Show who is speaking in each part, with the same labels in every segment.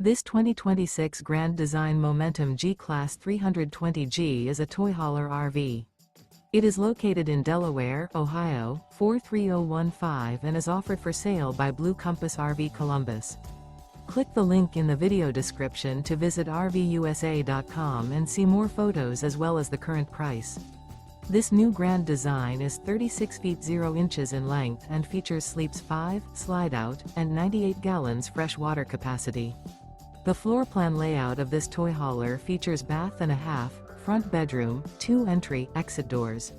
Speaker 1: This 2026 Grand Design Momentum G-Class 320G is a toy hauler RV. It is located in Delaware, Ohio, 43015 and is offered for sale by Blue Compass RV Columbus. Click the link in the video description to visit RVUSA.com and see more photos as well as the current price. This new Grand Design is 36 feet 0 inches in length and features sleeps 5, slide-out, and 98 gallons fresh water capacity. The floor plan layout of this toy hauler features bath and a half, front bedroom, 2 entry/exit doors.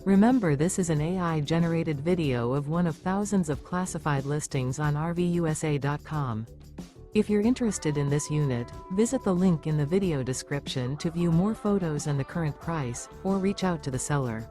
Speaker 1: Remember, this is an AI-generated video of one of thousands of classified listings on RVUSA.com. If you're interested in this unit, visit the link in the video description to view more photos and the current price, or reach out to the seller.